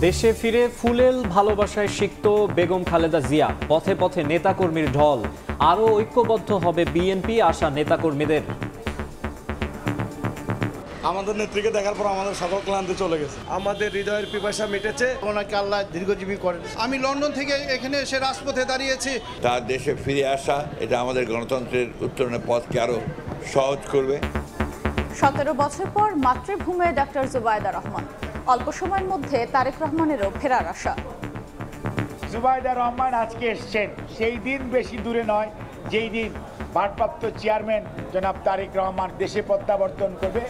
দেশে ফিরে ফুলেল ভালোবাসায় সিক্ত বেগম খালেদা জিয়া। পথে পথে নেতাকর্মীর ঢল। আরও ঐক্যবদ্ধ হবে বিএনপি, আশা নেতাকর্মীদের। আমাদের নেত্রীকে দেখার পর আমাদের সকল ক্লান্তি চলে গেছে। আমাদের হৃদয়ের পিপাসা মিটেছে। ওনাকে আল্লাহ দীর্ঘজীবী করেন। আমি লন্ডন থেকে এখানে এসে রাজপথে দাঁড়িয়েছি। তার দেশে ফিরে আসা এটা আমাদের গণতন্ত্রের উত্তরণের পথকে আরো সহজ করবে। 17 বছর পর মাতৃভূমে ডক্টর জুবাইদা রহমান। অল্প সময়ের মধ্যে তারেক রহমানেরও ফেরার আশা। জুবাইদা রহমান আজকে এসছেন, সেই দিন বেশি দূরে নয় যেই দিন ভারপ্রাপ্ত চেয়ারম্যান জনাব তারেক রহমান দেশে প্রত্যাবর্তন করবে।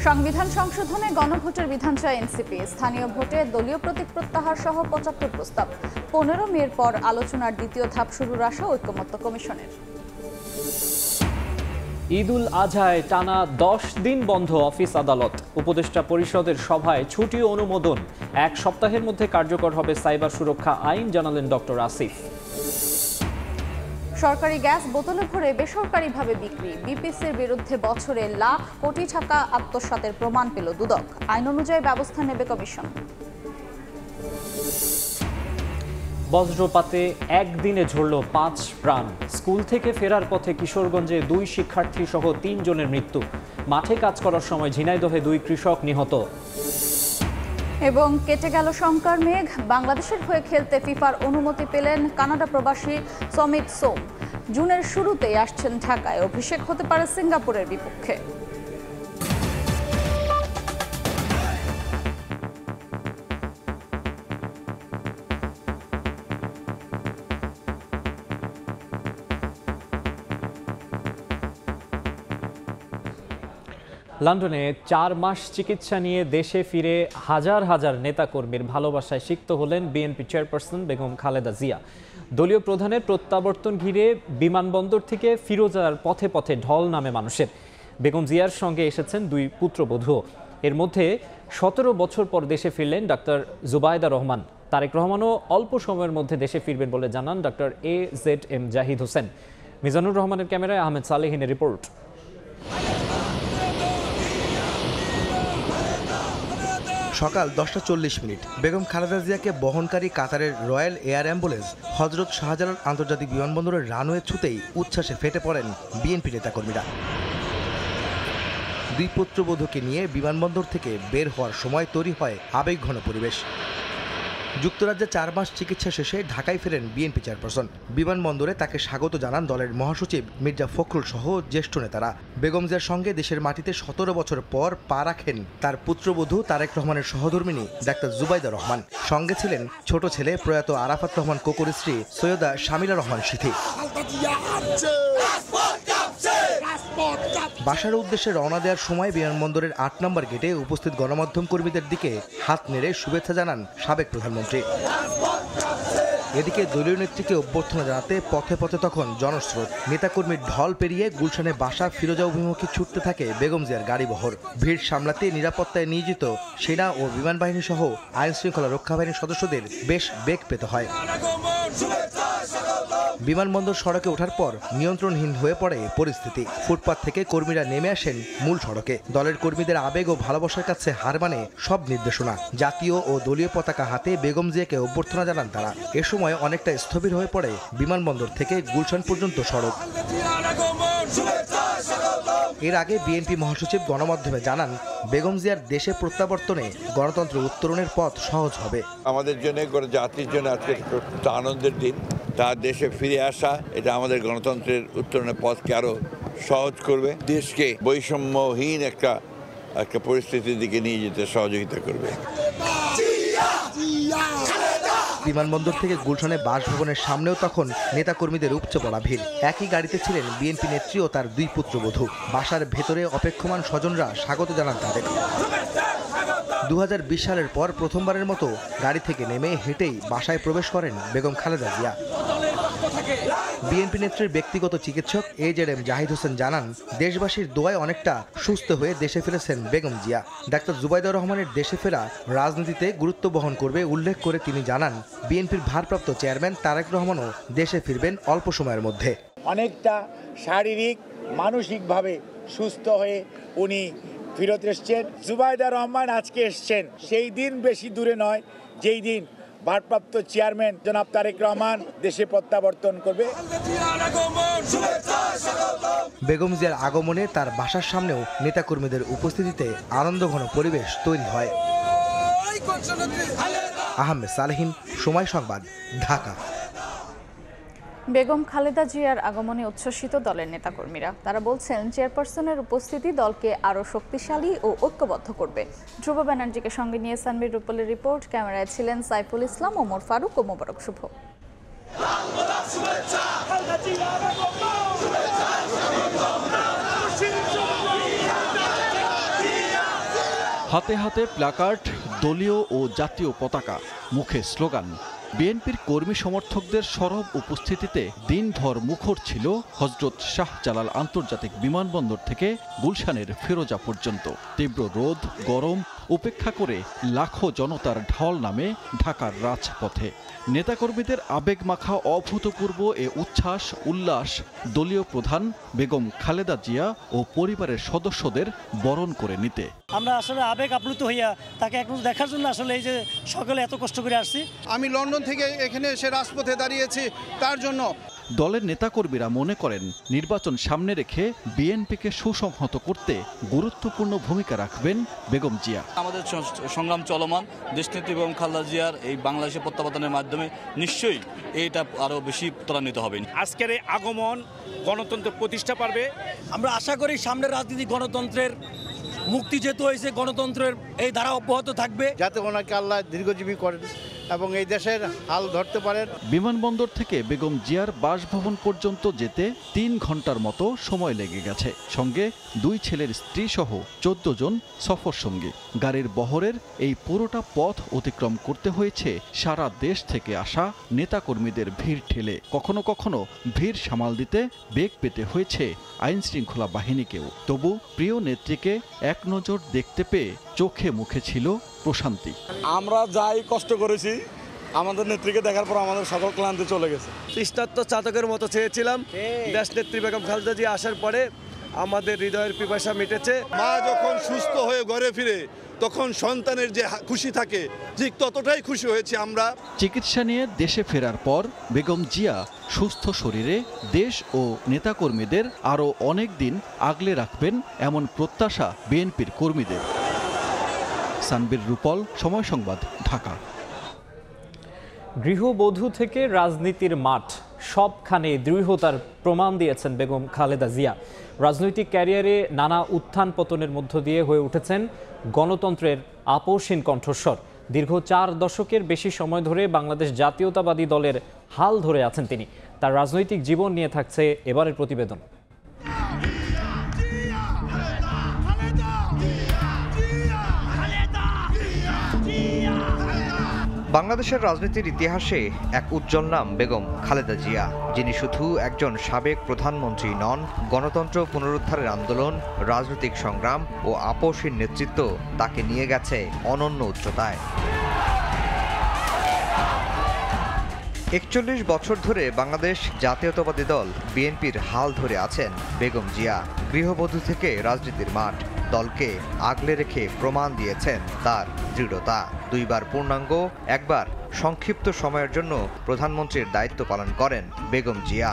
সংবিধান সংশোধনে গণভোটের বিধান চায় এনসিপি। স্থানীয় ভোটে দলীয় প্রতীক প্রত্যাহার সহ 75 প্রস্তাব। 15 মের পর আলোচনার দ্বিতীয় ধাপ শুরুর আশা ঐকমত্য কমিশনের। ঈদুল আজহায় টানা 10 দিন বন্ধ অফিস আদালত। উপদেষ্টা পরিষদের সভায় ছুটি অনুমোদন। 1 সপ্তাহের মধ্যে কার্যকর হবে সাইবার সুরক্ষা আইন, জানালেন ডক্টর আসিফ। সরকারি গ্যাস বোতলে ভরে বেসরকারিভাবে বিক্রি। বিপিসির বিরুদ্ধে বছরে লাখ কোটি টাকা আত্মসাতের প্রমাণ পেল দুদক। আইন অনুযায়ী ব্যবস্থা নেবে কমিশন। বজ্রপাতে একদিনে ঝরল 5 প্রাণ। স্কুল থেকে ফেরার পথে কিশোরগঞ্জে 2 শিক্ষার্থী সহ 3 জনের মৃত্যু। মাঠে কাজ করার সময় ঝিনাইদহে 2 কৃষক নিহত। এবং কেটে গেল শঙ্কার মেঘ। বাংলাদেশের হয়ে খেলতে ফিফার অনুমতি পেলেন কানাডা প্রবাসী সমিত সোম। জুনের শুরুতেই আসছেন ঢাকায়। অভিষেক হতে পারে সিঙ্গাপুরের বিপক্ষে। লন্ডনে 4 মাস চিকিৎসা নিয়ে দেশে ফিরে হাজার হাজার নেতাকর্মীর ভালোবাসায় সিক্ত হলেন বিএনপি চেয়ারপারসন বেগম খালেদা জিয়া। দলীয় প্রধানের প্রত্যাবর্তন ঘিরে বিমানবন্দর থেকে ফিরোজার পথে পথে ঢল নামে মানুষের। বেগম জিয়ার সঙ্গে এসেছেন 2 পুত্রবধূ। এর মধ্যে 17 বছর পর দেশে ফিরলেন ডাক্তার জুবাইদা রহমান। তারেক রহমানও অল্প সময়ের মধ্যে দেশে ফিরবেন বলে জানান ডাক্তার AZM জাহিদ হোসেন। মিজানুর রহমানের ক্যামেরায় আহমেদ সালেহিনের রিপোর্ট। সকাল 10:40। বেগম খালেদা জিয়াকে বহনকারী কাতারের রয়্যাল এয়ার অ্যাম্বুলেন্স হজরত শাহজালাল আন্তর্জাতিক বিমানবন্দরের রানওয়ে ছুতেই উচ্ছ্বাসে ফেটে পড়েন বিএনপি নেতাকর্মীরা। 2 পুত্রবধূকে নিয়ে বিমানবন্দর থেকে বের হওয়ার সময় তৈরি হয় আবেগঘন পরিবেশ। যুক্তরাজ্যে 4 মাস চিকিৎসা শেষে ঢাকায় ফেরেন বিএনপি চেয়ারপারসন। বিমানবন্দরে তাকে স্বাগত জানান দলের মহাসচিব মির্জা ফখরুল সহ জ্যেষ্ঠ নেতারা। বেগম জিয়ার সঙ্গে দেশের মাটিতে 17 বছর পর পা রাখেন তার পুত্রবধূ তারেক রহমানের সহধর্মিণী ডাক্তার জুবাইদা রহমান। সঙ্গে ছিলেন ছোট ছেলে প্রয়াত আরাফাত রহমান কোকোর স্ত্রী সৈয়দা শামিলা রহমান সিথি। বাসার উদ্দেশ্যে রওনা দেওয়ার সময় বিমানবন্দরের 8 নম্বর গেটে উপস্থিত গণমাধ্যম কর্মীদের দিকে হাত নেড়ে শুভেচ্ছা জানান সাবেক প্রধানমন্ত্রী। এদিকে দলীয় নেত্রীকে অভ্যর্থনা জানাতে পথে পথে তখন জনস্রোত। নেতাকর্মীর ঢল পেরিয়ে গুলশানে বাসা ফিরোজা অভিমুখী ছুটতে থাকে বেগম জিয়ার গাড়িবহর। ভিড় সামলাতে নিরাপত্তায় নিয়োজিত সেনা ও বিমান বাহিনী সহ আইন শৃঙ্খলা রক্ষা বাহিনীর সদস্যদের বেশ বেগ পেতে হয়। বিমানবন্দর সড়কে ওঠার পর নিয়ন্ত্রণহীন হয়ে পড়ে পরিস্থিতি। ফুটপাত থেকে কর্মীরা নেমে আসেন মূল সড়কে। দলের কর্মীদের আবেগ ও ভালোবাসার কাছে হার মানে সব নির্দেশনা। জাতীয় ও দলীয় পতাকা হাতে বেগম জিয়াকে অভ্যর্থনা জানান তারা। এ সময় অনেকটা স্থবির হয়ে পড়ে বিমানবন্দর থেকে গুলশান পর্যন্ত সড়ক। এর আগে বিএনপি মহাসচিব গণমাধ্যমে জানান বেগম জিয়ার দেশে প্রত্যাবর্তনে গণতন্ত্র উত্তরণের পথ সহজ হবে। আমাদের জন্য জাতির জন্য আজকে একটা আনন্দের দিন। তার দেশে ফিরে আসা এটা আমাদের গণতন্ত্রের উত্তরণের পথকে আরো সহজ করবে। দেশকে বৈষম্যহীন একটা পরিস্থিতির দিকে নিয়ে যেতে সহযোগিতা করবে। বিমানবন্দর থেকে গুলশানে বাসভবনের সামনেও তখন নেতাকর্মীদের উপচে পড়া ভিড়। একই গাড়িতে ছিলেন বিএনপি নেত্রী ও তার 2 পুত্রবধূ। বাসার ভেতরে অপেক্ষমান স্বজনরা স্বাগত জানান তাদের। 2020 সালের পর প্রথমবারের মতো গাড়ি থেকে নেমে হেঁটেই বাসায় প্রবেশ করেন বেগম খালেদা জিয়া। বিএনপি নেত্রীর ব্যক্তিগত চিকিৎসক AZM জাহিদ হোসেন জানান দেশবাসীর দোয়ায় অনেকটা সুস্থ হয়ে দেশে ফিরেছেন বেগম জিয়া। ডাক্তার জুবাইদা রহমানের দেশে ফেরা রাজনীতিতে গুরুত্ব বহন করবে উল্লেখ করে তিনি জানান বিএনপির ভারপ্রাপ্ত চেয়ারম্যান তারেক রহমানও দেশে ফিরবেন অল্প সময়ের মধ্যে। অনেকটা শারীরিক মানসিকভাবে সুস্থ হয়ে উনি ফিরত এসছেন। জুবাইদা রহমান আজকে এসছেন, সেই দিন বেশি দূরে নয় যেই দিন ভারপ্রাপ্ত চেয়ারম্যান জনাব তারেক রহমান দেশে প্রত্যাবর্তন করবে। বেগম জিয়ার আগমনে তার বাসার সামনেও নেতাকর্মীদের উপস্থিতিতে আনন্দঘন পরিবেশ তৈরি হয়। আহমেদ সালেহীন, সময় সংবাদ, ঢাকা। বেগম খালেদা জিয়ার আগমনে উচ্ছ্বসিত দলের নেতাকর্মীরা। তারা বলছেন, চেয়ারপারসনের উপস্থিতি দলকে আরও শক্তিশালী ও ঐক্যবদ্ধ করবে। ধ্রুব ব্যানার্জিকে সঙ্গে নিয়ে সানবীর রূপালের রিপোর্ট। ক্যামেরায় ছিলেন সাইফুল ইসলাম, ওমর ফারুক ও মোবারক শুভ। হাতে হাতে প্ল্যাকার্ড, দলীয় ও জাতীয় পতাকা, মুখে স্লোগান। বিএনপির কর্মী সমর্থকদের সরব উপস্থিতিতে দিনভর মুখর ছিল হযরত শাহজালাল আন্তর্জাতিক বিমানবন্দর থেকে গুলশানের ফিরোজা পর্যন্ত। তীব্র রোদ গরম উপেক্ষা করে লাখো জনতার ঢল নামে ঢাকার রাজপথে। নেতাকর্মীদের আবেগমাখা অভূতপূর্ব এ উচ্ছ্বাস উল্লাস দলীয় প্রধান বেগম খালেদা জিয়া ও পরিবারের সদস্যদের বরণ করে নিতে। আমরা আসলে আবেগ আপ্লুত হইয়া তাকে এখন দেখার জন্য আসলে এই যে সকালে এত কষ্ট করে আসছি। আমি লন্ডন থেকে এখানে এসে রাজপথে দাঁড়িয়েছি তার জন্য। দলের নেতাকর্মীরা মনে করেন, নির্বাচন সামনে রেখে বিএনপিকে সুসংহত করতে গুরুত্বপূর্ণ ভূমিকা রাখবেন বেগম জিয়া। আমাদের সংগ্রাম চলমান, দেশনেত্রী বেগম খালেদা জিয়ার এই বাংলাদেশে প্রত্যাবর্তনের মাধ্যমে নিশ্চয়ই এটা আরও বেশি ত্বরান্বিত হবে। আজকের এই আগমন গণতন্ত্র প্রতিষ্ঠা পারবে। আমরা আশা করি সামনের রাজনীতি গণতন্ত্রের মুক্তি যেহেতু হয়েছে, গণতন্ত্রের এই ধারা অব্যাহত থাকবে। যাতে ওনাকে আল্লাহ দীর্ঘজীবী করেন এবং এই দেশের হাল ধরতে পারেন। বিমানবন্দর থেকে বেগম জিয়ার বাসভবন পর্যন্ত যেতে 3 ঘন্টার মতো সময় লেগে গেছে। সঙ্গে 2 ছেলের স্ত্রী সহ 14 জন সফর সঙ্গী। গাড়ির বহরের এই পুরোটা পথ অতিক্রম করতে হয়েছে সারা দেশ থেকে আসা নেতাকর্মীদের ভিড় ঠেলে। কখনো কখনো ভিড় সামাল দিতে বেগ পেতে হয়েছে আইন শৃঙ্খলা বাহিনীকেও। তবু প্রিয় নেত্রীকে এক নজর দেখতে পেয়ে চোখে মুখে ছিল প্রশান্তি। আমরা যাই কষ্ট করেছি, আমাদের নেত্রীকে দেখার পর আমাদের সকল ক্লান্তি চলে গেছে। তৃষ্ণার্ত চাতকের মতো চেয়েছিলাম, দেশনেত্রী বেগম খালেদা জিয়া আসার পরে আমাদের হৃদয়ের পিপাসা মিটেছে। মা যখন সুস্থ হয়ে ঘরে ফিরে তখন সন্তানের যে খুশি থাকে, ঠিক ততটাই খুশি হয়েছি আমরা। চিকিৎসা নিয়ে দেশে ফেরার পর বেগম জিয়া সুস্থ শরীরে দেশ ও নেতাকর্মীদের আরও অনেক দিন আগলে রাখবেন এমন প্রত্যাশা বিএনপির কর্মীদের। সানবীর রূপল, সময় সংবাদ, ঢাকা। গৃহবধূ থেকে রাজনীতির মাঠ, সবখানে দৃঢ়তার প্রমাণ দিয়েছেন বেগম খালেদা জিয়া। রাজনৈতিক ক্যারিয়ারে নানা উত্থান পতনের মধ্য দিয়ে হয়ে উঠেছেন গণতন্ত্রের আপোষহীন কণ্ঠস্বর। দীর্ঘ 4 দশকের বেশি সময় ধরে বাংলাদেশ জাতীয়তাবাদী দলের হাল ধরে আছেন তিনি। তার রাজনৈতিক জীবন নিয়ে থাকছে এবারের প্রতিবেদন। বাংলাদেশের রাজনীতির ইতিহাসে এক উজ্জ্বল নাম বেগম খালেদা জিয়া, যিনি শুধু একজন সাবেক প্রধানমন্ত্রী নন, গণতন্ত্র পুনরুদ্ধারের আন্দোলন, রাজনৈতিক সংগ্রাম ও আপোষহীন নেতৃত্ব তাকে নিয়ে গেছে অনন্য উচ্চতায়। 41 বছর ধরে বাংলাদেশ জাতীয়তাবাদী দল বিএনপির হাল ধরে আছেন বেগম জিয়া। গৃহবধূ থেকে রাজনীতির মাঠ, দলকে আগলে রেখে প্রমাণ দিয়েছেন তার দৃঢ়তা। 2 বার পূর্ণাঙ্গ, 1 বার সংক্ষিপ্ত সময়ের জন্য প্রধানমন্ত্রীর দায়িত্ব পালন করেন বেগম জিয়া।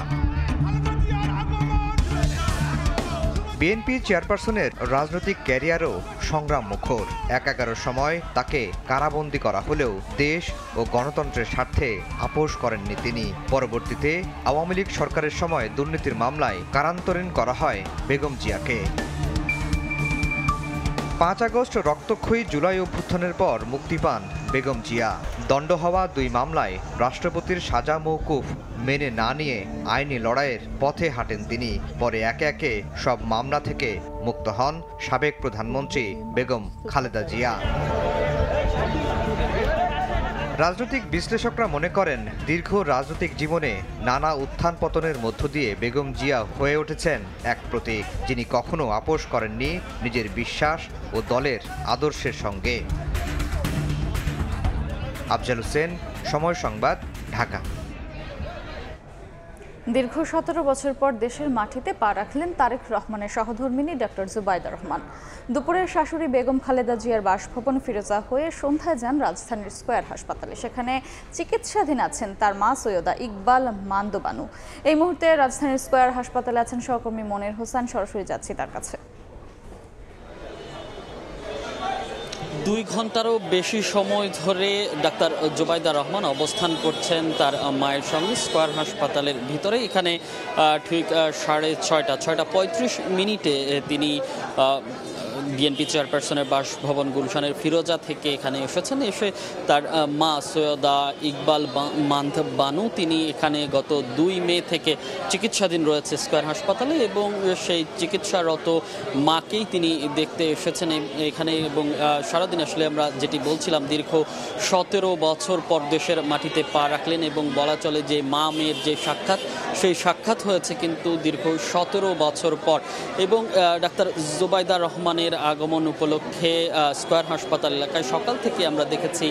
বিএনপি চেয়ারপারসনের রাজনৈতিক ক্যারিয়ারও সংগ্রাম মুখর। একাকার সময় তাকে কারাবন্দী করা হলেও দেশ ও গণতন্ত্রের স্বার্থে আপোষ করেননি তিনি। পরবর্তীতে আওয়ামী লীগ সরকারের সময় দুর্নীতির মামলায় কারান্তরীণ করা হয় বেগম জিয়াকে। 5 আগস্ট রক্তক্ষয়ী জুলাই অভ্যুত্থানের পর মুক্তি পান বেগম জিয়া। দণ্ড হওয়া 2 মামলায় রাষ্ট্রপতির সাজা মওকুফ মেনে না নিয়ে আইনি লড়াইয়ের পথে হাঁটেন তিনি। পরে একে একে সব মামলা থেকে মুক্ত হন সাবেক প্রধানমন্ত্রী বেগম খালেদা জিয়া। রাজনৈতিক বিশ্লেষকরা মনে করেন, দীর্ঘ রাজনৈতিক জীবনে নানা উত্থান পতনের মধ্য দিয়ে বেগম জিয়া হয়ে উঠেছেন এক প্রতীক, যিনি কখনো আপোষ করেননি নিজের বিশ্বাস ও দলের আদর্শের সঙ্গে। আফজাল হোসেন, সময় সংবাদ, ঢাকা। দীর্ঘ 17 বছর পর দেশের মাটিতে পা রাখলেন তারেক রহমানের সহধর্মিণী ডক্টর জুবাইদা রহমান। দুপুরে শাশুড়ি বেগম খালেদা জিয়ার বাসভবন ফিরোজা হয়ে সন্ধ্যায় যান রাজধানীর স্কয়ার হাসপাতালে। সেখানে চিকিৎসাধীন আছেন তার মা সৈয়দা ইকবাল মান্দবানু। এই মুহূর্তে রাজধানীর স্কয়ার হাসপাতালে আছেন সহকর্মী মনির হোসেন। সরাসরি যাচ্ছি তার কাছে। 2 ঘন্টারও বেশি সময় ধরে ডাক্তার জুবাইদা রহমান অবস্থান করছেন তার মায়ের সঙ্গে স্কয়ার হাসপাতালের ভিতরে। এখানে ঠিক 6:35 তিনি বিএনপি চেয়ারপারসনের বাসভবন গুলশানের ফিরোজা থেকে এখানে এসেছেন। এসে তার মা সৈয়দা ইকবাল বানু তিনি এখানে গত 2 মে থেকে চিকিৎসাধীন রয়েছে স্কয়ার হাসপাতালে এবং সেই চিকিৎসারত মাকেই তিনি দেখতে এসেছেন এখানে। এবং সারাদিন আসলে আমরা যেটি বলছিলাম, দীর্ঘ 17 বছর পর দেশের মাটিতে পা রাখলেন এবং বলা চলে যে মা মেয়ের যে সাক্ষাৎ, সেই সাক্ষাৎ হয়েছে কিন্তু দীর্ঘ 17 বছর পর। এবং ডাক্তার জুবাইদা রহমানের আগমন উপলক্ষে স্কয়ার হাসপাতাল এলাকায় সকাল থেকে আমরা দেখেছি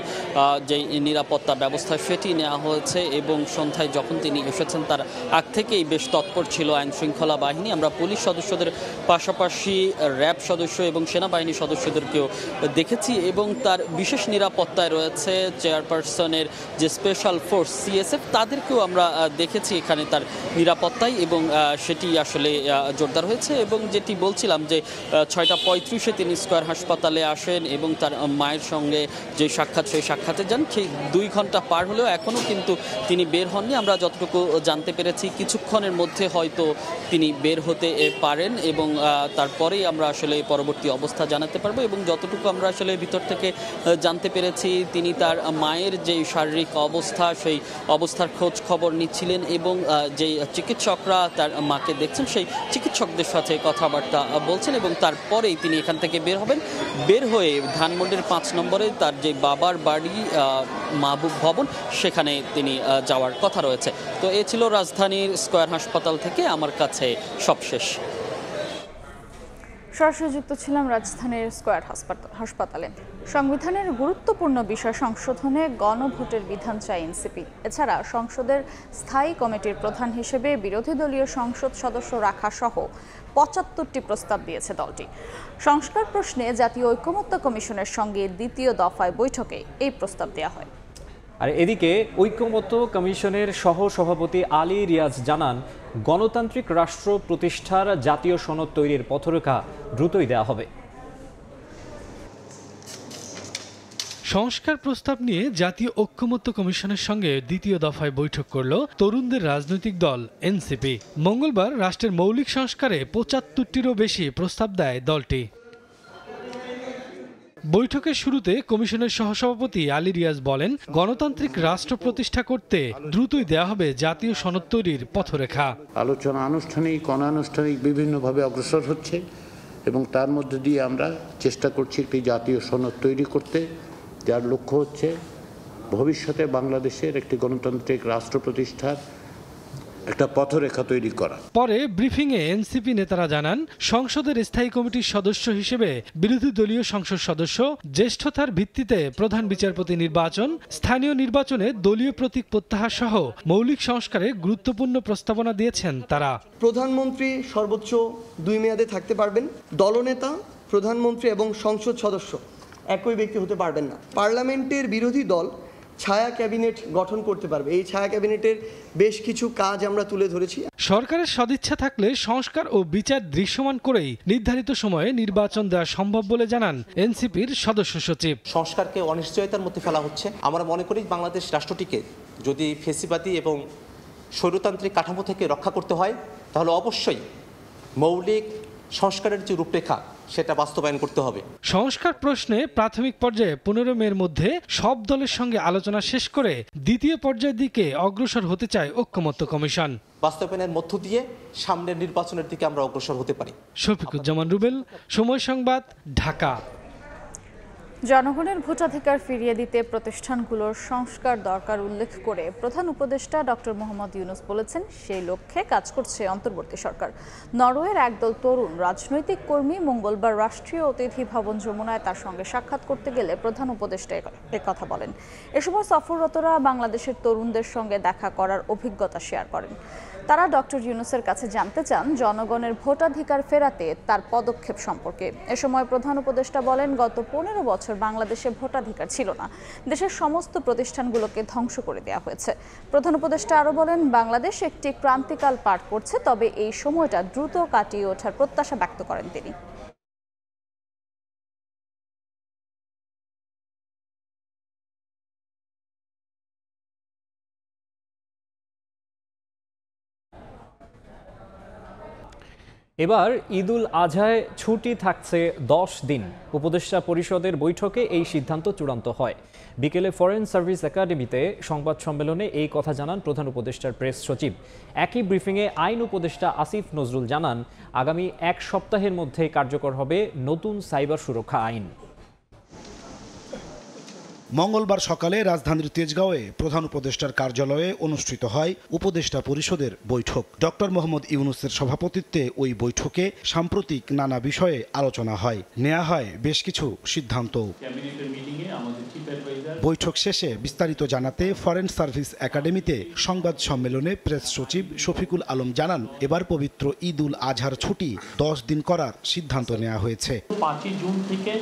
যে নিরাপত্তা ব্যবস্থা সেটি নেওয়া হয়েছে এবং সন্ধ্যায় যখন তিনি এসেছেন তার আগ থেকেই বেশ তৎপর ছিল আইন শৃঙ্খলা বাহিনী। আমরা পুলিশ সদস্যদের পাশাপাশি র্যাব সদস্য এবং সেনাবাহিনী সদস্যদেরকেও দেখেছি এবং তার বিশেষ নিরাপত্তায় রয়েছে চেয়ারপারসনের যে স্পেশাল ফোর্স CSF, তাদেরকেও আমরা দেখেছি এখানে তার নিরাপত্তায় এবং সেটি আসলে জোরদার হয়েছে। এবং যেটি বলছিলাম যে 6:35 তিনি স্কয়ার হাসপাতালে আসেন এবং তার মায়ের সঙ্গে যে সাক্ষাৎ, সেই সাক্ষাতে যান। সেই 2 ঘন্টা পার হলেও এখনও কিন্তু তিনি বের হননি। আমরা যতটুকু জানতে পেরেছি কিছুক্ষণের মধ্যে হয়তো তিনি বের হতে পারেন এবং তারপরেই আমরা আসলে পরবর্তী অবস্থা জানাতে পারবো। এবং যতটুকু আমরা আসলে ভিতর থেকে জানতে পেরেছি, তিনি তার মায়ের যে শারীরিক অবস্থা, সেই অবস্থার খোঁজ খবর নিচ্ছিলেন এবং যে চিকিৎসকরা তার মাকে দেখছেন সেই চিকিৎসকদের সাথে কথাবার্তা বলছেন এবং তারপরেই তিনি এখান থেকে বের হবেন। বের হয়ে ধানমন্ডির 5 নম্বরে তার যে বাবার বাড়ি মাহবুব ভবন, সেখানে তিনি যাওয়ার কথা রয়েছে। তো এ ছিল রাজধানীর স্কয়ার হাসপাতাল থেকে আমার কাছে সবশেষ। সরাসরি যুক্ত ছিলাম রাজধানীর স্কয়ার হাসপাতালে। সংবিধানের গুরুত্বপূর্ণ বিষয় সংশোধনে গণভোটের বিধান চায় এনসিপি। এছাড়া সংসদের স্থায়ী কমিটির প্রধান হিসেবে বিরোধী দলীয় সংসদ সদস্য রাখা সহ 75টি প্রস্তাব দিয়েছে দলটি। সংস্কার প্রশ্নে জাতীয় ঐকমত্য কমিশনের সঙ্গে দ্বিতীয় দফায় বৈঠকে এই প্রস্তাব দেওয়া হয়। আর এদিকে ঐকমত্য কমিশনের সহ সভাপতি আলী রিয়াজ জানান, গণতান্ত্রিক রাষ্ট্র প্রতিষ্ঠার জাতীয় সনদ তৈরির পথরেখা দ্রুতই দেওয়া হবে। সংস্কার প্রস্তাব নিয়ে জাতীয় ঐকমত্য কমিশনের সঙ্গে দ্বিতীয় দফায় বৈঠক করল তরুণদের রাজনৈতিক দল এনসিপি। মঙ্গলবার রাষ্ট্রের মৌলিক সংস্কারে 75টিরও বেশি প্রস্তাব দেয় দলটি। বৈঠকের শুরুতে কমিশনের সহসভাপতি আলী রিয়াজ বলেন, গণতান্ত্রিক রাষ্ট্র প্রতিষ্ঠা করতে দ্রুতই দেওয়া হবে জাতীয় সনদ তৈরির পথরেখা। আলোচনা আনুষ্ঠানিক অনানুষ্ঠানিক বিভিন্নভাবে অগ্রসর হচ্ছে এবং তার মধ্যে দিয়ে আমরা চেষ্টা করছি একটি জাতীয় সনদ তৈরি করতে, যার লক্ষ্য হচ্ছে ভবিষ্যতে বাংলাদেশের একটি গণতান্ত্রিক রাষ্ট্র প্রতিষ্ঠার একটা পথরেখা তৈরি করা। পরে ব্রিফিংয়ে এনসিপি নেতারা জানান, সংসদের স্থায়ী কমিটির সদস্য হিসেবে বিরোধী দলীয় সংসদ সদস্য, জ্যেষ্ঠতার ভিত্তিতে প্রধান বিচারপতি নির্বাচন, স্থানীয় নির্বাচনে দলীয় প্রতীক প্রত্যাহার সহ মৌলিক সংস্কারে গুরুত্বপূর্ণ প্রস্তাবনা দিয়েছেন তারা। প্রধানমন্ত্রী সর্বোচ্চ 2 মেয়াদে থাকতে পারবেন। দলনেতা, প্রধানমন্ত্রী এবং সংসদ সদস্য একই ব্যক্তি হতে পারবেন না। পার্লামেন্টের বিরোধী দল ছায়া ক্যাবিনেট গঠন করতে পারবে। এই ছায়া ক্যাবিনেটের বেশ কিছু কাজ আমরা তুলে ধরেছি। সরকারের সদিচ্ছা থাকলে সংস্কার ও বিচার দৃশ্যমান করেই নির্ধারিত সময়ে নির্বাচন দেওয়া সম্ভব বলে জানান এনসিপির সদস্য সচিব। সংস্কারকে অনিশ্চয়তার মধ্যে ফেলা হচ্ছে। আমরা মনে করি বাংলাদেশ রাষ্ট্রটিকে যদি ফেসিবাদী এবং স্বৈরতান্ত্রিক কাঠামো থেকে রক্ষা করতে হয়, তাহলে অবশ্যই মৌলিক সংস্কারের যে রূপরেখা সেটা বাস্তবায়ন করতে হবে। সংস্কার প্রশ্নে প্রাথমিক পর্যায়ে 15 মের মধ্যে সব দলের সঙ্গে আলোচনা শেষ করে দ্বিতীয় পর্যায়ের দিকে অগ্রসর হতে চায় ঐকমত্য কমিশন। বাস্তবায়নের মধ্য দিয়ে সামনের নির্বাচনের দিকে আমরা অগ্রসর হতে পারি। শফিকুজ্জামান রুবেল, সময় সংবাদ, ঢাকা। জনগণের ভোটাধিকার ফিরিয়ে দিতে প্রতিষ্ঠানগুলোর সংস্কার দরকার উল্লেখ করে প্রধান উপদেষ্টা ডক্টর মোহাম্মদ ইউনূস বলেছেন, সেই লক্ষ্যে কাজ করছে অন্তর্বর্তী সরকার। নরওয়ের একদল তরুণ রাজনৈতিক কর্মী মঙ্গলবার রাষ্ট্রীয় অতিথি ভবন যমুনায় তার সঙ্গে সাক্ষাৎ করতে গেলে প্রধান উপদেষ্টা একথা বলেন। এ সময় সফররতরা বাংলাদেশের তরুণদের সঙ্গে দেখা করার অভিজ্ঞতা শেয়ার করেন। তারা ডক্টর ইউনূসের কাছে জানতে চান জনগণের ভোটাধিকার ফেরাতে তার পদক্ষেপ সম্পর্কে। এ সময় প্রধান উপদেষ্টা বলেন, গত 15 বছর বাংলাদেশে ভোটাধিকার ছিল না, দেশের সমস্ত প্রতিষ্ঠানগুলোকে ধ্বংস করে দেওয়া হয়েছে। প্রধান উপদেষ্টা আরও বলেন, বাংলাদেশ একটি ক্রান্তিকাল পার করছে, তবে এই সময়টা দ্রুত কাটিয়ে ওঠার প্রত্যাশা ব্যক্ত করেন তিনি। এবার ঈদুল আজহায় ছুটি থাকছে 10 দিন। উপদেষ্টা পরিষদের বৈঠকে এই সিদ্ধান্ত চূড়ান্ত হয়। বিকেলে ফরেন সার্ভিস একাডেমিতে সংবাদ সম্মেলনে এই কথা জানান প্রধান উপদেষ্টার প্রেস সচিব। একই ব্রিফিংয়ে আইন উপদেষ্টা আসিফ নজরুল জানান, আগামী 1 সপ্তাহের মধ্যে কার্যকর হবে নতুন সাইবার সুরক্ষা আইন। মঙ্গলবার সকালে রাজধানীর তেজগাঁওয়ে প্রধান উপদেষ্টার কার্যালয়ে অনুষ্ঠিত হয় উপদেষ্টা পরিষদের বৈঠক। ডক্টর মোহাম্মদ ইউনূসের সভাপতিত্বে ওই বৈঠকে সাম্প্রতিক নানা বিষয়ে আলোচনা হয়, নেওয়া হয় বেশ কিছু সিদ্ধান্ত। বৈঠক শেষে বিস্তারিত জানাতে ফরেন সার্ভিস একাডেমিতে সংবাদ সম্মেলনে প্রেস সচিব শফিকুল আলম জানান, এবার পবিত্র ঈদুল আজহার ছুটি 10 দিন করার সিদ্ধান্ত নেওয়া হয়েছে। 5 জুন থেকে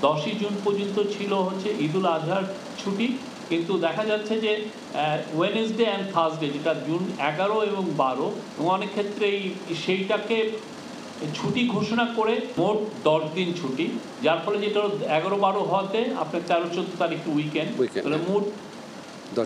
10 জুন পর্যন্ত ছিল ঈদুল আজহার ছুটি, কিন্তু দেখা যাচ্ছে যে ওয়েডনেসডে অ্যান্ড থার্সডে, যেটা জুন 11 এবং 12, অনেক ক্ষেত্রেই সেইটাকে ছুটি ঘোষণা করে মোট 10 দিন ছুটি, যার ফলে যেটা 11-12 হওয়াতে আপনার 13-14 তারিখ উইকেন্ড, তাহলে মোট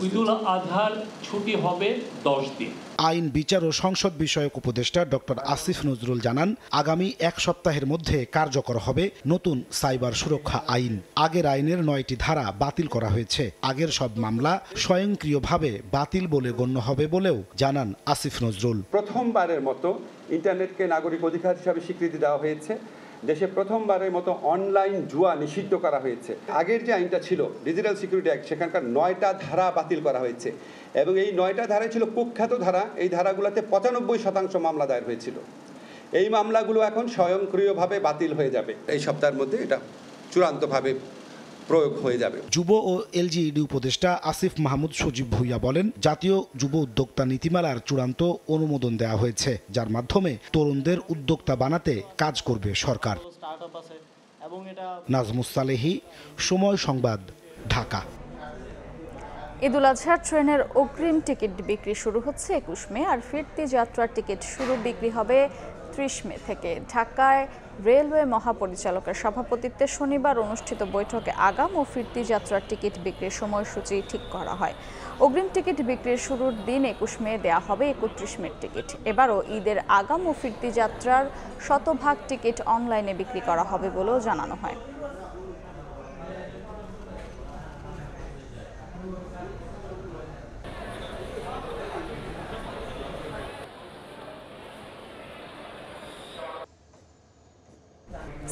ঈদুল আজহার ছুটি হবে 10 দিন। আইন, বিচার ও সংসদ বিষয়ক উপদেষ্টা ডক্টর আসিফ নজরুল জানান, আগামী 1 সপ্তাহের মধ্যে কার্যকর হবে নতুন সাইবার সুরক্ষা আইন। আগের আইনের 9টি ধারা বাতিল করা হয়েছে। আগের সব মামলা স্বয়ংক্রিয়ভাবে বাতিল বলে গণ্য হবে বলেও জানান আসিফ নজরুল। প্রথমবারের মতো ইন্টারনেটকে নাগরিক অধিকার হিসাবে স্বীকৃতি দেওয়া হয়েছে। দেশে প্রথমবারের মতো অনলাইন জুয়া নিষিদ্ধ করা হয়েছে। আগের যে আইনটা ছিল ডিজিটাল সিকিউরিটি অ্যাক্ট, সেখানকার 9টা ধারা বাতিল করা হয়েছে এবং এই 9টা ধারাই ছিল কুখ্যাত ধারা। এই ধারাগুলোতে 95% মামলা দায়ের হয়েছিল। এই মামলাগুলো এখন স্বয়ংক্রিয়ভাবে বাতিল হয়ে যাবে। এই সপ্তাহের মধ্যে এটা চূড়ান্তভাবে প্রয়োগ হয়ে যাবে। যুব ও এলজিইডি উপদেষ্টা আসিফ মাহমুদ সজীব ভুইয়া বলেন, জাতীয় যুব উদ্যোক্তা নীতিমালার চূড়ান্ত অনুমোদন দেওয়া হয়েছে, যার মাধ্যমে তরুণদের উদ্যোক্তা বানাতে কাজ করবে সরকার। নাজমুস সালেহি, সময় সংবাদ, ঢাকা। ঈদুল আজহার ট্রেনের অগ্রিম টিকিট বিক্রি শুরু হচ্ছে 21 মে, আর ফিরতি যাত্রার টিকিট বিক্রি হবে 30 মে থেকে। ঢাকায় রেলওয়ে মহাপরিচালকের সভাপতিত্বে শনিবার অনুষ্ঠিত বৈঠকে আগাম ও ফিরতি যাত্রার টিকিট বিক্রির সময়সূচি ঠিক করা হয়। অগ্রিম টিকিট বিক্রির শুরুর দিন 21 মে দেওয়া হবে 31 মের টিকিট। এবারও ঈদের আগাম ও ফিরতি যাত্রার 100% টিকিট অনলাইনে বিক্রি করা হবে বলেও জানানো হয়।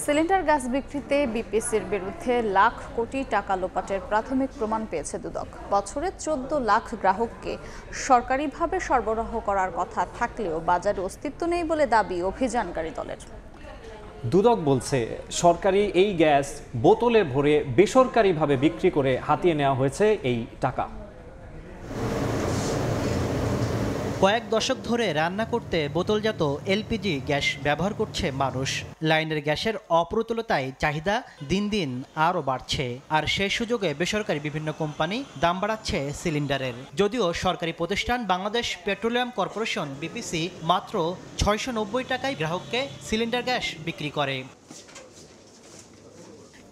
সিলিন্ডার গ্যাস বিক্রিতে বিপিসির বিরুদ্ধে লাখ কোটি টাকা লোপাটের প্রাথমিক প্রমাণ পেয়েছে দুদক। বছরে 14 লাখ গ্রাহককে সরকারিভাবে সরবরাহ করার কথা থাকলেও বাজারে অস্তিত্ব নেই বলে দাবি অভিযানকারী দলের। দুদক বলছে, সরকারি এই গ্যাস বোতলে ভরে বেসরকারিভাবে বিক্রি করে হাতিয়ে নেওয়া হয়েছে এই টাকা। কয়েক দশক ধরে রান্না করতে বোতলজাত এলপিজি গ্যাস ব্যবহার করছে মানুষ। লাইনের গ্যাসের অপ্রতুলতায় চাহিদা দিন দিন আরও বাড়ছে, আর সেই সুযোগে বেসরকারি বিভিন্ন কোম্পানি দাম বাড়াচ্ছে সিলিন্ডারের। যদিও সরকারি প্রতিষ্ঠান বাংলাদেশ পেট্রোলিয়াম কর্পোরেশন বিপিসি মাত্র 690 টাকায় গ্রাহককে সিলিন্ডার গ্যাস বিক্রি করে।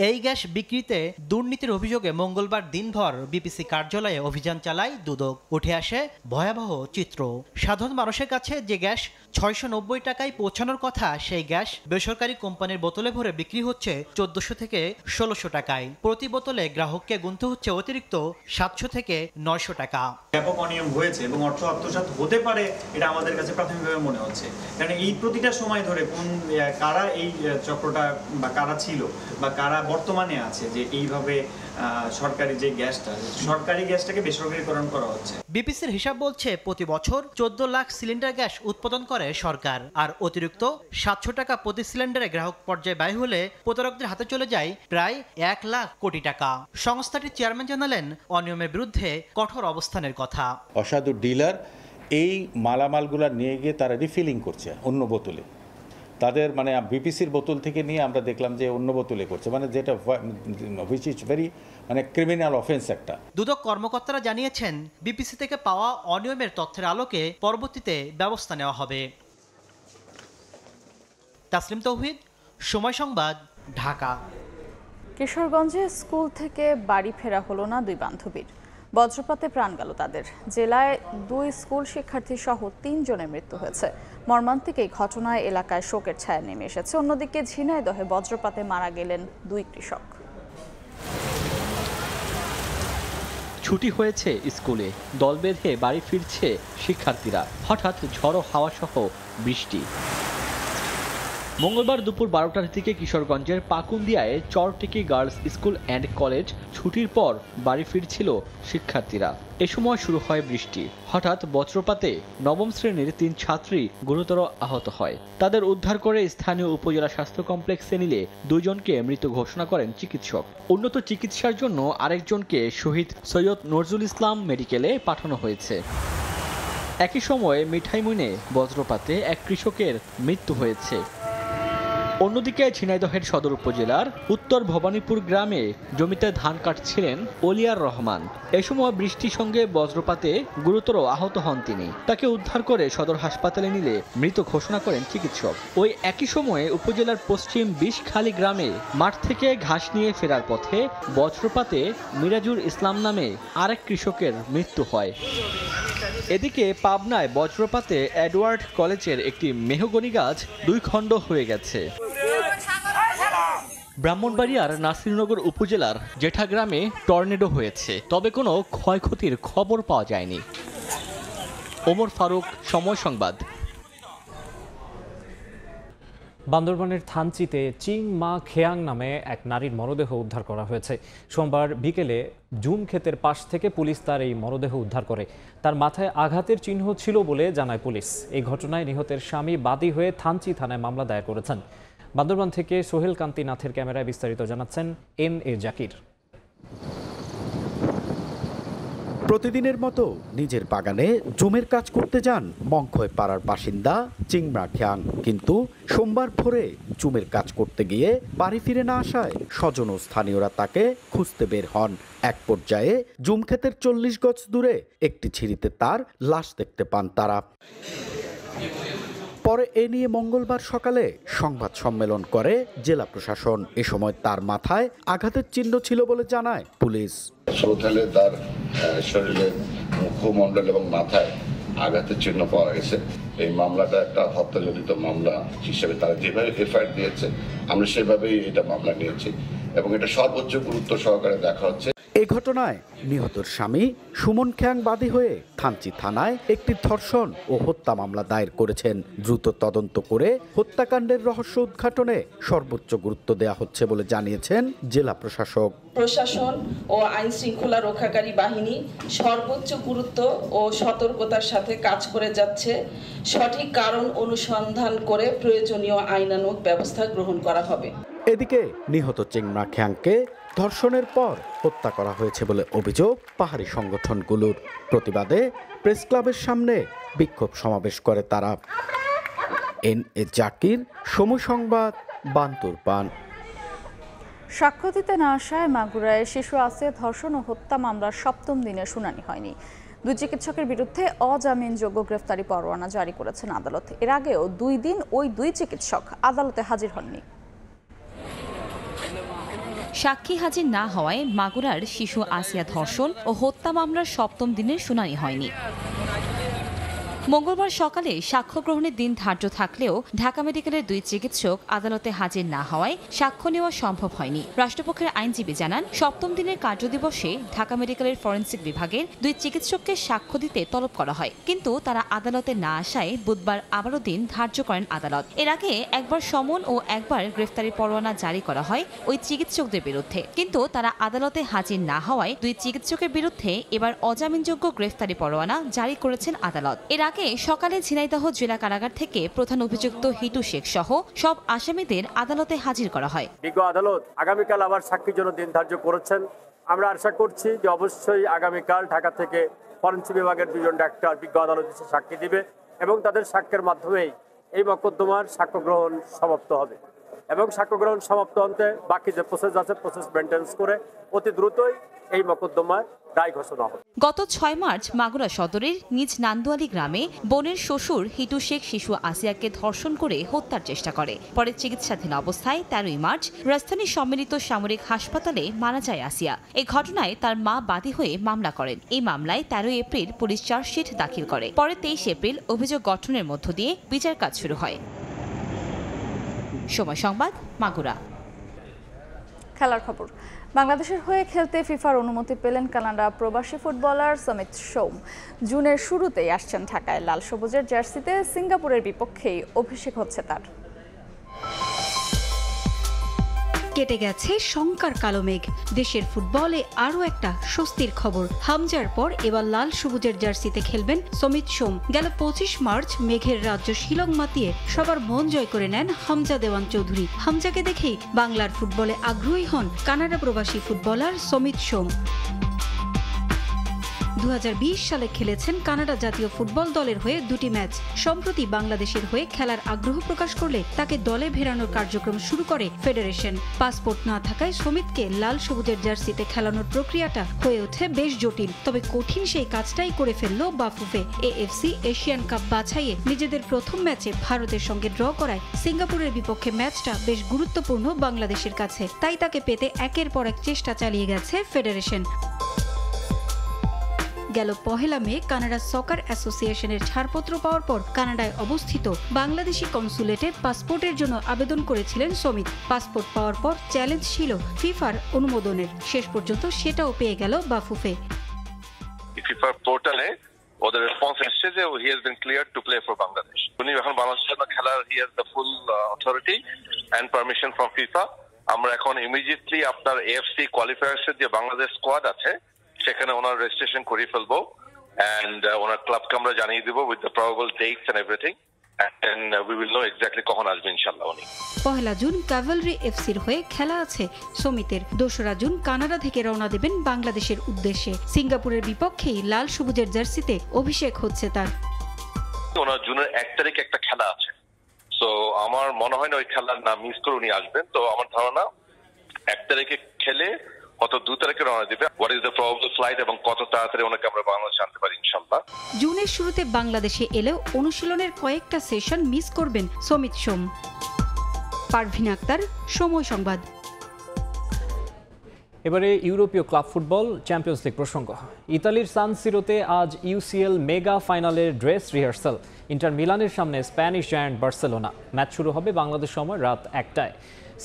এই গ্যাস বিক্রিতে দুর্নীতির অভিযোগে মঙ্গলবার দিনভর বিপিসি কার্যালয়ে অভিযান চালায় দুদক। উঠে আসে ভয়াবহ চিত্র। সাধারণ মানুষের কাছে যে গ্যাস 690 টাকায় পৌঁছানোর কথা, সেই গ্যাস বেসরকারি কোম্পানির বোতলে ভরে বিক্রি হচ্ছে 1400 থেকে 1600 টাকায়। প্রতি বোতলে গ্রাহককে গুনতে হচ্ছে অতিরিক্ত 700 থেকে 900 টাকা। ব্যাপক অনিয়ম হয়েছে এবং অর্থ আত্মসাৎ হতে পারে, এটা আমাদের কাছে প্রাথমিকভাবে মনে হচ্ছে। কারণ এই প্রতিটা সময় ধরে কারা এই চক্রটা বা কারা ছিল বা কারা বর্তমানে আছে যে এইভাবে সরকারি যে গ্যাসটা, সরকারি গ্যাসটাকে বেসরকারিকরণ করা হচ্ছে। বিপিসির হিসাব বলছে, প্রতি বছর 14 লাখ সিলিন্ডার গ্যাস উৎপাদন করে সরকার, আর অতিরিক্ত 700 টাকা প্রতি সিলিন্ডারে গ্রাহক পর্যায়ে ব্যয় হলে প্রতারকদের হাতে চলে যায় প্রায় 1 লাখ কোটি টাকা। সংস্থাটির চেয়ারম্যান জানালেন, অনিয়মের বিরুদ্ধে কঠোর অবস্থানের কথা। অসাধু ডিলার এই মালামালগুলো নিয়ে গিয়ে তারা রিফিলিং করছে অন্য বোতলে, তাদের মানে বিপিসির বোতল থেকে নিয়ে আমরা দেখলাম যে অন্য বোতলে করছে, মানে যেটা হুইচ ইজ ভেরি মানে ক্রিমিনাল অফেন্স একটা। দুদক কর্মকর্তারা জানিয়েছেন বিপিসি থেকে পাওয়া অনিয়মের তথ্যের আলোকে পরবর্তীতে ব্যবস্থা নেওয়া হবে। তাসলিম তৌহিদ, সময় সংবাদ, ঢাকা। কিশোরগঞ্জে স্কুল থেকে বাড়ি ফেরা হলো না দুই বান্ধবীর, বজ্রপাতে প্রাণ গেল তাদের। জেলায় 2 স্কুল শিক্ষার্থী সহ 3 জনের মৃত্যু হয়েছে। মর্মান্তিক এই ঘটনায় এলাকায় শোকের ছায়া নেমে এসেছে। অন্যদিকে ঝিনাইদহে বজ্রপাতে মারা গেলেন 2 কৃষক। ছুটি হয়েছে স্কুলে, দল বেঁধে বাড়ি ফিরছে শিক্ষার্থীরা। হঠাৎ ঝড়ো হাওয়া সহ বৃষ্টি। মঙ্গলবার দুপুর 12টার দিকে কিশোরগঞ্জের পাকুন্দিয়ায় Chortiki girls school and college ছুটির পর বাড়ি ফিরছিল শিক্ষার্থীরা। এ সময় শুরু হয় বৃষ্টি। হঠাৎ বজ্রপাতে 9ম শ্রেণীর 3 ছাত্রী গুরুতর আহত হয়। তাদের উদ্ধার করে স্থানীয় উপজেলা স্বাস্থ্য কমপ্লেক্সে নিলে 2 জনকে মৃত ঘোষণা করেন চিকিৎসক। উন্নত চিকিৎসার জন্য আরেকজনকে শহীদ সৈয়দ নজরুল ইসলাম মেডিকেলে পাঠানো হয়েছে। একই সময়ে মিঠাইমুইনে বজ্রপাতে এক কৃষকের মৃত্যু হয়েছে। অন্যদিকে ঝিনাইদহের সদর উপজেলার উত্তর ভবানীপুর গ্রামে জমিতে ধান কাটছিলেন ওলিয়ার রহমান। এ সময় বৃষ্টির সঙ্গে বজ্রপাতে গুরুতর আহত হন তিনি। তাকে উদ্ধার করে সদর হাসপাতালে নিলে মৃত ঘোষণা করেন চিকিৎসক। ওই একই সময়ে উপজেলার পশ্চিম বিষখালী গ্রামে মাঠ থেকে ঘাস নিয়ে ফেরার পথে বজ্রপাতে মিরাজুল ইসলাম নামে আরেক কৃষকের মৃত্যু হয়। এদিকে পাবনায় বজ্রপাতে এডওয়ার্ড কলেজের একটি মেহগনি গাছ 2 খণ্ড হয়ে গেছে। ব্রাহ্মণবাড়িয়ার নাসিরনগর উপজেলার জেঠা গ্রামে টর্নেডো হয়েছে, তবে কোনো ক্ষয়ক্ষতির খবর পাওয়া যায়নি। ওমর ফারুক, সময় সংবাদ। বান্দরবানের থানচিতে চিং মা খেয়াং নামে এক নারীর মরদেহ উদ্ধার করা হয়েছে। সোমবার বিকেলে জুম ক্ষেতের পাশ থেকে পুলিশ তার এই মরদেহ উদ্ধার করে। তার মাথায় আঘাতের চিহ্ন ছিল বলে জানায় পুলিশ। এই ঘটনায় নিহতের স্বামী বাদী হয়ে থানচি থানায় মামলা দায়ের করেছেন। বান্দরবান থেকে সোহেল কান্তি নাথের ক্যামেরায় বিস্তারিত জানাচ্ছেন এম.এ. জাকির। প্রতিদিনের মতো নিজের বাগানে জুমের কাজ করতে যান মংখয় পাড়ার বাসিন্দা চিংমা খিয়াং, কিন্তু সোমবার ভোরে জুমের কাজ করতে গিয়ে বাড়ি ফিরে না আসায় স্বজন ও স্থানীয়রা তাকে খুঁজতে বের হন। এক পর্যায়ে জুম ক্ষেতের 40 গজ দূরে একটি ছিঁড়িতে তার লাশ দেখতে পান তারা। পরে এ নিয়ে মঙ্গলবার সকালে সংবাদ সম্মেলন করে জেলা প্রশাসন। এ সময় তার মাথায় আঘাতের চিহ্ন ছিল বলে জানায় পুলিশ। শ্রোতালে তার শরীরের মুখমণ্ডল এবং মাথায় আঘাতের চিহ্ন পাওয়া গেছে। এই মামলাটা একটা হত্যাজনিত মামলা হিসেবে তারা যেভাবে এফআইআর দিয়েছে আমরা সেভাবেই এটা মামলা নিয়েছি এবং এটা সর্বোচ্চ গুরুত্ব সহকারে দেখা হচ্ছে। এই ঘটনায় নিহতর স্বামী সুমন খ্যাং বাদী হয়ে থানচি থানায় একটি ধর্ষণ ও হত্যা মামলা দায়ের করেছেন। দ্রুত তদন্ত করে হত্যাকাণ্ডের রহস্য উদ্ঘাটনে সর্বোচ্চ গুরুত্ব দেওয়া হচ্ছে বলে জানিয়েছেন জেলা প্রশাসক। প্রশাসন ও আইন শৃঙ্খলা রক্ষাকারী বাহিনী সর্বোচ্চ গুরুত্ব ও সতর্কতার সাথে কাজ করে যাচ্ছে। সঠিক কারণ অনুসন্ধান করে প্রয়োজনীয় আইনানুগ ব্যবস্থা গ্রহণ করা হবে। এদিকে নিহত চেংমা খ্যাংকে ধর্ষণের পর হত্যা করা হয়েছে বলে অভিযোগ পাহাড়ি সংগঠনগুলোর। প্রতিবাদে প্রেস ক্লাবের সামনে বিক্ষোভ সমাবেশ করে তারা। এম.এ. জাকির, সময় সংবাদ, বান্দরবান। সাক্ষ্য দিতে না আসায় মাগুরায় শিশু আসিয়া ধর্ষণ ও হত্যা মামলার 7ম দিনের শুনানি হয়নি। 2 চিকিৎসকের বিরুদ্ধে অজামিনযোগ্য গ্রেফতারি পরোয়ানা জারি করেছেন আদালত। এর আগেও 2 দিন ওই 2 চিকিৎসক আদালতে হাজির হননি। সাক্ষী হাজির না হওয়ায় মাগুরার শিশু আসিয়া ধর্ষণ ও হত্যা মামলার 7ম দিনের শুনানি হয়নি। মঙ্গলবার সকালে সাক্ষ্য গ্রহণের দিন ধার্য থাকলেও ঢাকা মেডিকেলের 2 চিকিৎসক আদালতে হাজির না হওয়ায় সাক্ষ্য নেওয়া সম্ভব হয়নি। রাষ্ট্রপক্ষের আইনজীবী জানান, 7ম দিনের কার্যদিবসে ঢাকা মেডিকেলের ফরেনসিক বিভাগের 2 চিকিৎসককে সাক্ষ্য দিতে তলব করা হয়, কিন্তু তারা আদালতে না আসায় বুধবার আবারও দিন ধার্য করেন আদালত। এর আগে একবার সমন ও একবার গ্রেফতারি পরোয়ানা জারি করা হয় ওই চিকিৎসকদের বিরুদ্ধে, কিন্তু তারা আদালতে হাজির না হওয়ায় 2 চিকিৎসকের বিরুদ্ধে এবার অজামিনযোগ্য গ্রেফতারি পরোয়ানা জারি করেছেন আদালত। এর আগে সকালে ঝিনাইদহ জেলা কারাগার থেকে প্রধান অভিযুক্ত হিটু শেখ সহ সব আসামিদের আদালতে হাজির করা হয়। বিজ্ঞ আদালত আগামীকাল আবার সাক্ষীর জন্য দিন ধার্য করেছেন। আমরা আশা করছি যে অবশ্যই আগামীকাল ঢাকা থেকে ফরেনসিক বিভাগের 2 জন ডাক্তার বিজ্ঞ আদালতে সাক্ষী দিবে এবং তাদের সাক্ষ্যের মাধ্যমেই এই মোকদ্দমার সাক্ষ্য গ্রহণ সমাপ্ত হবে এবং সাক্ষ্য গ্রহণ সমাপ্ত হতে বাকি যে প্রসেস আছে প্রসেস মেনটেন্স করে অতি দ্রুতই এই মোকদ্দমার রায় ঘোষণা হবে। গত 6 মার্চ মাগুরা সদরের নিজ নান্দুয়ালি গ্রামে বোনের শ্বশুর হিটু শেখ শিশু আসিয়াকে ধর্ষণ করে হত্যার চেষ্টা করে। পরে চিকিৎসাধীন অবস্থায় 13 মার্চ রাজধানীর সম্মিলিত সামরিক হাসপাতালে মারা যায় আসিয়া। এই ঘটনায় তার মা বাদী হয়ে মামলা করেন। এই মামলায় 13 এপ্রিল পুলিশ চার্জশিট দাখিল করে। পরে 23 এপ্রিল অভিযোগ গঠনের মধ্য দিয়ে বিচার কাজ শুরু হয়। সময় সংবাদ, মাগুরা। খেলার খবর। বাংলাদেশের হয়ে খেলতে ফিফার অনুমতি পেলেন কানাডা প্রবাসী ফুটবলার সমিত সোম। জুনের শুরুতেই আসছেন ঢাকায়। লাল সবুজের জার্সিতে সিঙ্গাপুরের বিপক্ষেই অভিষেক হচ্ছে তার। কেটে গেছে শঙ্কার কালো মেঘ। দেশের ফুটবলে আরও একটা স্বস্তির খবর। হামজার পর এবার লাল সবুজের জার্সিতে খেলবেন সমিত সোম। গেল 25 মার্চ মেঘের রাজ্য শিলং মাতিয়ে সবার মন জয় করে নেন হামজা দেওয়ান চৌধুরী। হামজাকে দেখেই বাংলার ফুটবলে আগ্রহী হন কানাডা প্রবাসী ফুটবলার সমিত সোম। 2020 সালে খেলেছেন কানাডা জাতীয় ফুটবল দলের হয়ে 2টি ম্যাচ। সম্প্রতি বাংলাদেশের হয়ে খেলার আগ্রহ প্রকাশ করলে তাকে দলে ফেরানোর কার্যক্রম শুরু করে ফেডারেশন। পাসপোর্ট না থাকায় সমিতকে লাল সবুজের জার্সিতে খেলানোর প্রক্রিয়াটা হয়ে ওঠে বেশ জটিল। তবে কঠিন সেই কাজটাই করে ফেলল বাফুফে। এএফসি এশিয়ান কাপ বাছাইয়ে নিজেদের প্রথম ম্যাচে ভারতের সঙ্গে ড্র করায় সিঙ্গাপুরের বিপক্ষে ম্যাচটা বেশ গুরুত্বপূর্ণ বাংলাদেশের কাছে। তাই তাকে পেতে একের পর এক চেষ্টা চালিয়ে গেছে ফেডারেশন। গেল 1 মে কানাডা সকার অ্যাসোসিয়েশনের ছাড়পত্র পাওয়ার পর কানাডায় অবস্থিত বাংলাদেশি কনসুলেটে পাসপোর্টের জন্য আবেদন করেছিলেন সমিত। পাসপোর্ট পাওয়ার পর চ্যালেঞ্জ ছিল ফিফার অনুমোদনের। শেষ পর্যন্ত সেটাও পেয়ে গেল বাফুফে। ফিফার পোর্টালে ওদের রেসপন্স এসেছে যে he has been cleared to play for Bangladesh. উনি এখন বাংলাদেশের জন্য খেলার he has the full authority and permission from FIFA. আমরা এখন ইমিডিয়েটলি আপনার এএফসি কোয়ালিফায়ার্সের যে বাংলাদেশ স্কোয়াড আছে সেখানে ওনার রেজিস্ট্রেশন করে ফেলবো এন্ড ওনার ক্লাবকে আমরা জানিয়ে দিব with the probable dates and everything and we will know exactly কখন আসবে ইনশাআল্লাহ উনি। 1 জুন ক্যাভেলরি এফসির হয়ে খেলা আছে সমিতের। 2 জুন কানাডা থেকে রওনা দেবেন বাংলাদেশের উদ্দেশ্যে। সিঙ্গাপুরের বিপক্ষেই লাল সবুজের জার্সিতে অভিষেক হচ্ছে তার। ওনার জুনের 1 তারিখে একটা খেলা আছে, সো আমার মনে হয় না ওই খেলার না মিস করে উনি আসবেন। তো আমার ধারণা 1 তারিখে খেলে কত 2 তারিখে রওনা দিবে, what is the probable flight এবং কত তাড়াতাড়ি ওনাকে আমরা বাংলাদেশে আনতে পারি ইনশাআল্লাহ। জুনের শুরুতে বাংলাদেশে এলেও অনুশীলনের কয়েকটা সেশন মিস করবেন সমিত সোম। পারভিন আক্তার, সময় সংবাদ। এবারে ইউরোপীয় ক্লাব ফুটবল চ্যাম্পিয়ন্স লিগ প্রসঙ্গ। ইতালির সান সিরোতে আজ ইউসিএল মেগা ফাইনালের ড্রেস রিহার্সাল। ইন্টার মিলানের সামনে স্প্যানিশ জায়ান্ট বার্সেলোনা। ম্যাচ শুরু হবে বাংলাদেশ সময় রাত 1টায়।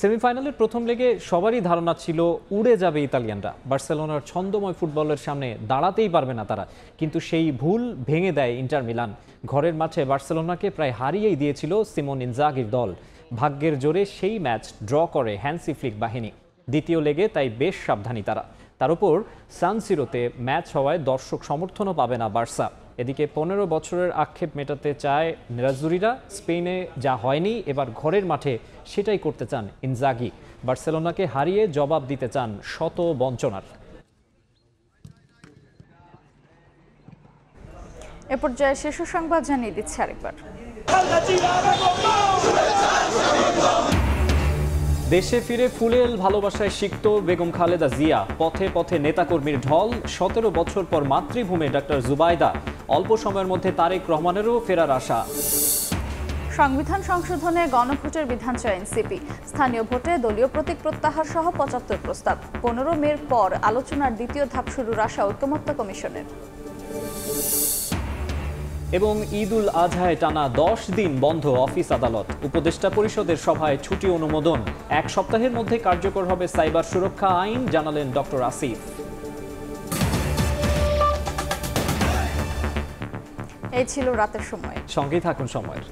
সেমিফাইনালের প্রথম লেগে সবারই ধারণা ছিল উড়ে যাবে ইতালিয়ানরা। বার্সেলোনার ছন্দময় ফুটবলের সামনে দাঁড়াতেই পারবে না তারা, কিন্তু সেই ভুল ভেঙে দেয় ইন্টার মিলান। ঘরের মাঠে বার্সেলোনাকে প্রায় হারিয়েই দিয়েছিল সিমন ইনজাগির দল। ভাগ্যের জোরে সেই ম্যাচ ড্র করে হ্যান্সি ফ্লিক বাহিনী। দ্বিতীয় লেগে তাই বেশ সাবধানী তারা। তার উপর সান সিরোতে ম্যাচ হওয়ায় দর্শক সমর্থনও পাবে না বার্সা। এদিকে 15 বছরের আক্ষেপ মেটাতে চায় নেরাজুরিরা। স্পেনে যা হয়নি এবার ঘরের মাঠে সেটাই করতে চান ইনজাগি। বার্সেলোনাকে হারিয়ে জবাব দিতে চান শত বঞ্চনার। এ পর্যায়ে শীর্ষ সংবাদ জানিয়ে দিচ্ছে আরেকবার। দেশে ফিরে ফুলেল ভালোবাসায় সিক্ত বেগম খালেদা জিয়া। পথে পথে নেতাকর্মীর ঢল। 17 বছর পর মাতৃভূমে ডাক্তার জুবাইদা। অল্প সময়ের মধ্যে তারেক রহমানেরও ফেরার আশা। সংবিধান সংশোধনে গণভোটের বিধান চায় এনসিপি। স্থানীয় ভোটে দলীয় প্রতীক প্রত্যাহার সহ 75 প্রস্তাব। 15 মের পর আলোচনার দ্বিতীয় ধাপ শুরুর আশা ঐকমত্য কমিশনের। এবং ঈদ উল আজহায় টানা 10 দিন বন্ধ অফিস আদালত। উপদেষ্টা পরিষদের সভায় ছুটি অনুমোদন। 1 সপ্তাহের মধ্যে কার্যকর হবে সাইবার সুরক্ষা আইন, জানালেন ডক্টর আসিফ। এই ছিল রাতের সময়। সঙ্গেই থাকুন সময়ের।